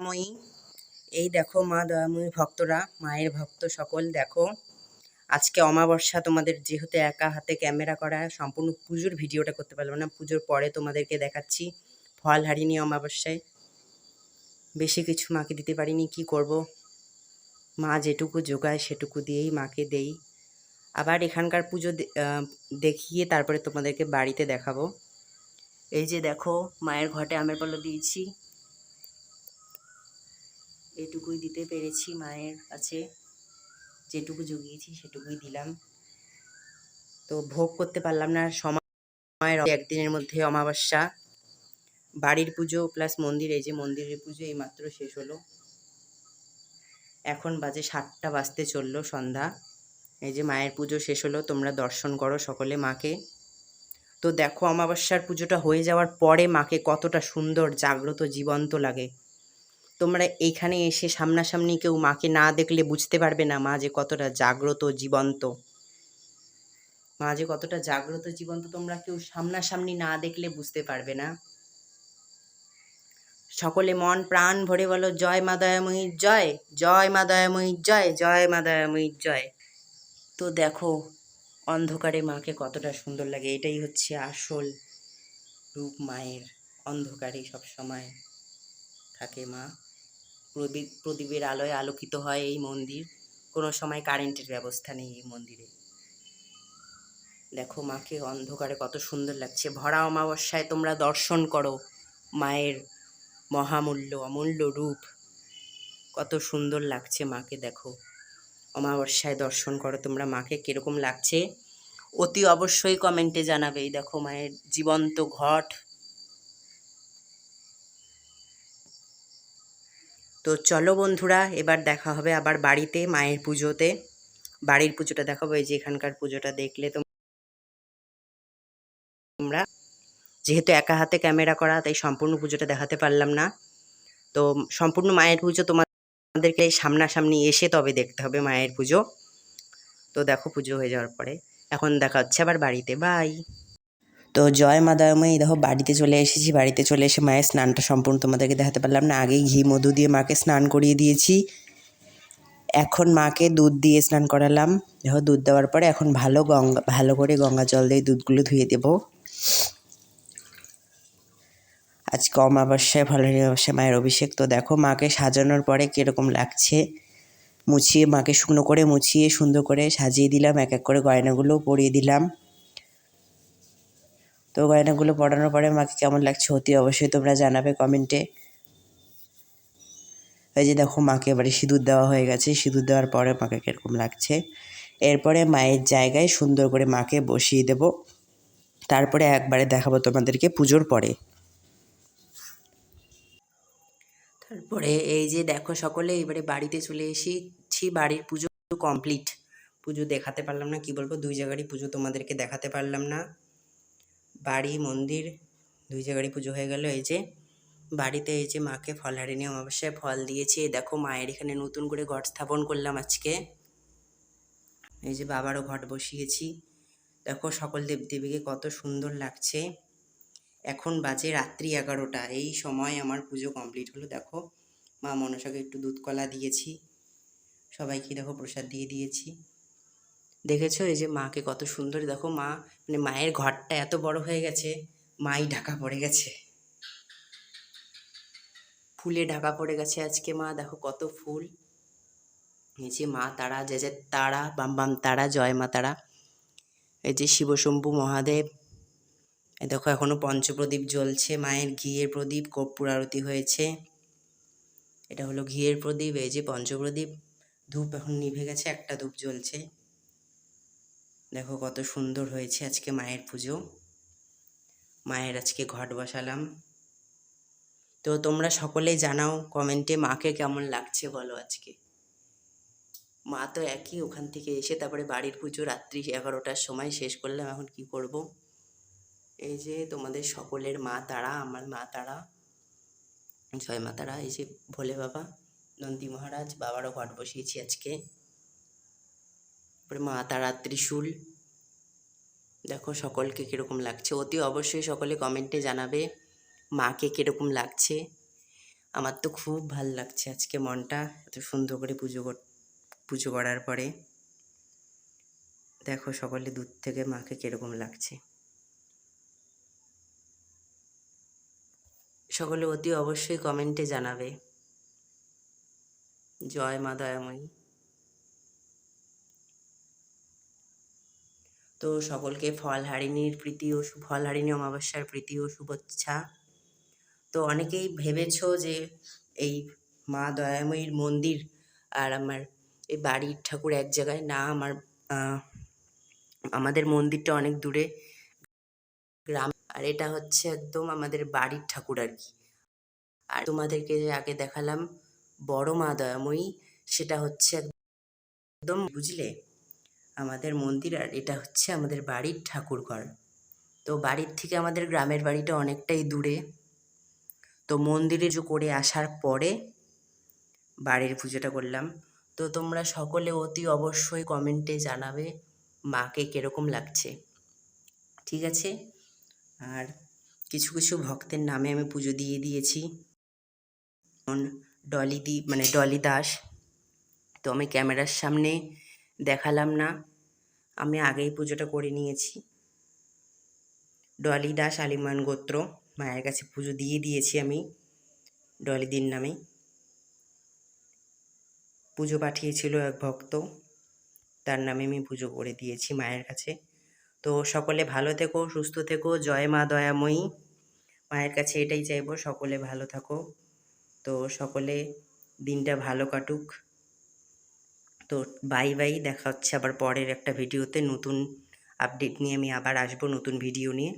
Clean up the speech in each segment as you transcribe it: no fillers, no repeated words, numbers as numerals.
দয়াময়ী, এই দেখো মা দয়াময়ী ভক্তরা, মায়ের ভক্ত সকল দেখো। আজকে অমাবস্যা, তোমাদের যেহেতু একা হাতে ক্যামেরা করা সম্পূর্ণ পুজোর ভিডিওটা করতে পারলাম না, পুজোর পরে তোমাদেরকে দেখাচ্ছি। ফল হারিনি অমাবস্যায়, বেশি কিছু মাকে দিতে পারিনি, কি করব, মা যেটুকু জোগায় সেটুকু দিয়েই মাকে দেই। আবার এখানকার পুজো দেখিয়ে তারপরে তোমাদেরকে বাড়িতে দেখাবো। এই যে দেখো মায়ের ঘটে আমের পল্লব দিয়েছি, এটুকুই দিতে পেরেছি মায়ের কাছে, যেটুকু জুগিয়েছি সেটুকুই দিলাম। তো ভোগ করতে পারলাম না, সময়ের একদিনের মধ্যে অমাবস্যা, বাড়ির পুজো প্লাস মন্দির, এই যে মন্দিরের পুজো এইমাত্র শেষ হলো, এখন বাজে 7টা বাজতে চললো সন্ধ্যা। এই যে মায়ের পুজো শেষ হলো, তোমরা দর্শন করো সকলে মাকে। তো দেখো অমাবস্যার পুজোটা হয়ে যাওয়ার পরে মাকে কতটা সুন্দর জাগ্রত জীবন্ত লাগে। তোমরা এইখানে এসে সামনাসামনি কেউ মাকে না দেখলে বুঝতে পারবে না মা যে কতটা জাগ্রত জীবন্ত। মা যে কতটা জাগ্রত জীবন্ত তোমরা কেউ সামনাসামনি না দেখলে বুঝতে পারবে না। সকলে মন প্রাণ ভরে বলো জয় মা দয়াময়ীর জয়, জয় মা দয়াময়ীর জয়, জয় মা দয়াময়ীর জয়। তো দেখো অন্ধকারে মাকে কতটা সুন্দর লাগে, এটাই হচ্ছে আসল রূপ মায়ের। অন্ধকারে সবসময় থাকে মা, প্রদীপের আলোয় আলোকিত হয় এই মন্দির, কোনো সময় কারেন্টের ব্যবস্থা নেই এই মন্দিরে। দেখো মাকে অন্ধকারে কত সুন্দর লাগছে। ভরা অমাবস্যায় তোমরা দর্শন করো মায়ের মহামূল্য অমূল্য রূপ, কত সুন্দর লাগছে মাকে। দেখো অমাবস্যায় দর্শন করো তোমরা মাকে, কীরকম লাগছে অতি অবশ্যই কমেন্টে জানাবে। এই দেখো মায়ের জীবন্ত ঘট। তো চলো বন্ধুরা, এবার দেখা হবে আবার বাড়িতে মায়ের পুজোতে, বাড়ির পুজোটা দেখাবো। এই যে এখানকার পুজোটা দেখলে তোমরা, যেহেতু একা হাতে ক্যামেরা করা তাই সম্পূর্ণ পুজোটা দেখাতে পারলাম না। তো সম্পূর্ণ মায়ের পুজো তোমাদেরকে সামনাসামনি এসে তবে দেখতে হবে মায়ের পুজো। তো দেখো পুজো হয়ে যাওয়ার পরে এখন দেখা হচ্ছে আবার বাড়িতে, বাই। তো জয় মা দয়াময়ী, দেখো বাড়িতে চলে এসেছি। বাড়িতে চলে এসে মায়ের স্নানটা সম্পূর্ণ তোমাদেরকে দেখাতে পারলাম না, আগেই ঘি মধু দিয়ে মাকে স্নান করিয়ে দিয়েছি। এখন মাকে দুধ দিয়ে স্নান করালাম। দেখো দুধ দেওয়ার পরে এখন ভালো করে গঙ্গা জল দিয়ে দুধগুলো ধুয়ে দেবো। আজকে অমাবস্যায় ফলের অমাবস্যায় মায়ের অভিষেক। তো দেখো মাকে সাজানোর পরে কীরকম লাগছে, মুছিয়ে মাকে শুকনো করে মুছিয়ে সুন্দর করে সাজিয়ে দিলাম, এক এক করে গয়নাগুলো পরিয়ে দিলাম। তো গয়নাগুলো পরানোর পরে মাকে কেমন লাগছে অতি অবশ্যই তোমরা জানাবে কমেন্টে। এই যে দেখো মাকে এবারে সিঁদুর দেওয়া হয়ে গেছে, সিঁদুর দেওয়ার পরে মাকে কীরকম লাগছে। এরপরে মায়ের জায়গায় সুন্দর করে মাকে বসিয়ে দেব, তারপরে একবারে দেখাবো তোমাদেরকে পুজোর পরে। তারপরে এই যে দেখো সকলে এবারে বাড়িতে চলে এসেছি, বাড়ির পুজো কমপ্লিট। পুজো দেখাতে পারলাম না, কি বলবো, 2 জায়গারই পুজো তোমাদেরকে দেখাতে পারলাম না। বাড়ি মন্দির 2 জায়গারই পুজো হয়ে গেল। এই যে বাড়িতে এই যে মাকে ফলহারিণী অমাবস্যায় ফল দিয়েছি। দেখো মায়ের এখানে নতুন করে ঘট স্থাপন করলাম আজকে। এই যে বাবারও ঘট বসিয়েছি। দেখো সকল দেবদেবীকে কত সুন্দর লাগছে। এখন বাজে রাত্রি 11টা, এই সময় আমার পুজো কমপ্লিট হলো। দেখো মা মনসাকে একটু দুধ কলা দিয়েছি, সবাইকে দেখো প্রসাদ দিয়ে দিয়েছি। দেখেছো এই যে মাকে কত সুন্দর, দেখো মা মানে মায়ের ঘরটা এত বড় হয়ে গেছে, মাই ঢাকা পড়ে গেছে, ফুলে ঢাকা পড়ে গেছে আজকে মা। দেখো কত ফুল। এই যে মা তারা, যে যে তারা, বাম বাম তারা, জয় মা তারা। এই যে শিবশম্ভু মহাদেব। এই দেখো এখনো পঞ্চপ্রদীপ জ্বলছে, মায়ের ঘিয়ের প্রদীপ, কর্পূর আরতি হয়েছে। এটা হলো ঘিয়ের প্রদীপ, এই যে পঞ্চপ্রদীপ। ধূপ এখন নিভে গেছে, একটা ধূপ জ্বলছে। দেখো কত সুন্দর হয়েছে আজকে মায়ের পুজো। মায়ের আজকে ঘট বসালাম। তো তোমরা সকলেই জানাও কমেন্টে মাকে কেমন লাগছে বলো আজকে। মা তো একই, ওখান থেকে এসে তারপরে বাড়ির পুজো রাত্রি 11টার সময় শেষ করলাম। এখন কি করব। এই যে তোমাদের সকলের মা তারা, আমার মা তারা, জয় মা তারা। এই যে ভোলে বাবা, নন্দী মহারাজ, বাবারও ঘট বসিয়েছি আজকে। তারপরে মা তারা ত্রিশূল। দেখো সকলকে কীরকম লাগছে অতি অবশ্যই সকলে কমেন্টে জানাবে মাকে কীরকম লাগছে। আমার তো খুব ভাল লাগছে আজকে মনটা, এত সুন্দর করে পুজো করার পরে। দেখো সকলে দূর থেকে মাকে কিরকম লাগছে। সকলে অতি অবশ্যই কমেন্টে জানাবে। জয় মা দয়াময়ী। তো সকলকে ফলহারিণী অমাবস্যার প্রীতি ও শুভেচ্ছা। তো অনেকেই ভেবেছো যে এই মা দয়াময়ীর মন্দির আর আমার এই বাড়ির ঠাকুর এক জায়গায়। না, আমাদের মন্দিরটা অনেক দূরে গ্রাম, আর এটা হচ্ছে একদম আমাদের বাড়ির ঠাকুর আর কি। আর তোমাদেরকে যে আগে দেখালাম বড় মা দয়াময়ী, সেটা হচ্ছে একদম, বুঝলে, আমাদের মন্দির, আর এটা হচ্ছে আমাদের বাড়ির ঠাকুর ঘর। তো বাড়ির থেকে আমাদের গ্রামের বাড়িটা অনেকটাই দূরে। তো মন্দিরে পুজো করে আসার পরে বাড়ির পুজোটা করলাম। তো তোমরা সকলে অতি অবশ্যই কমেন্টে জানাবে মাকে কিরকম লাগছে, ঠিক আছে? আর কিছু কিছু ভক্তের নামে আমি পুজো দিয়ে দিয়েছি। ডলি দাস, তো আমি ক্যামেরার সামনে দেখালাম না, আমি আগেই পুজোটা করে নিয়েছি। ডলি দাস আলিমান গোত্র, মায়ের কাছে পুজো দিয়ে দিয়েছি আমি ডলিদির নামে। পুজো পাঠিয়েছিল এক ভক্ত, তার নামে আমি পুজো করে দিয়েছি মায়ের কাছে। তো সকলে ভালো থেকো, সুস্থ থেকো, জয় মা দয়াময়ী। মায়ের কাছে এটাই চাইবো, সকলে ভালো থাকো। তো সকলে দিনটা ভালো কাটুক। তো বাই বাই, দেখা হচ্ছে আবার পরের একটা ভিডিওতে। নতুন আপডেট নিয়ে আমি আবার আসবো, নতুন ভিডিও নিয়ে।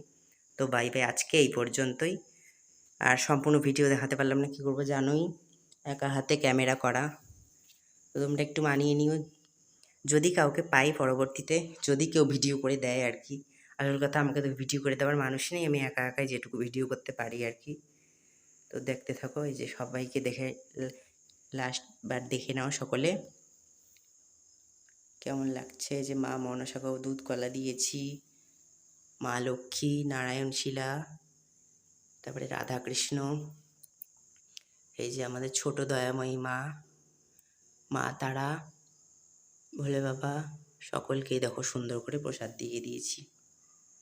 তো বাই বাই, আজকে এই পর্যন্তই। আর সম্পূর্ণ ভিডিও দেখাতে পারলাম না, কী করবো জানোই, একা হাতে ক্যামেরা করা। তো তোমরা একটু মানিয়ে নিও, যদি কাউকে পাই পরবর্তীতে, যদি কেউ ভিডিও করে দেয় আর কি। আসল কথা, আমাকে তো ভিডিও করে দেওয়ার মানুষ নেই, আমি একা একাই যেটুকু ভিডিও করতে পারি আর কি। তো দেখতে থাকো, এই যে সবাইকে দেখে লাস্টবার দেখে নাও সকলে কেমন লাগছে। যে মা মনসাকেও দুধ কলা দিয়েছি, মা লক্ষ্মী, নারায়ণশিলা, তারপরে রাধাকৃষ্ণ, এই যে আমাদের ছোট দয়াময়ী মা, মা তারা, ভোলে বাবা, সকলকেই দেখো সুন্দর করে প্রসাদ দিয়ে দিয়েছি।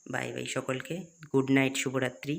বাই বাই সকলকে, গুড নাইট, শুভরাত্রি।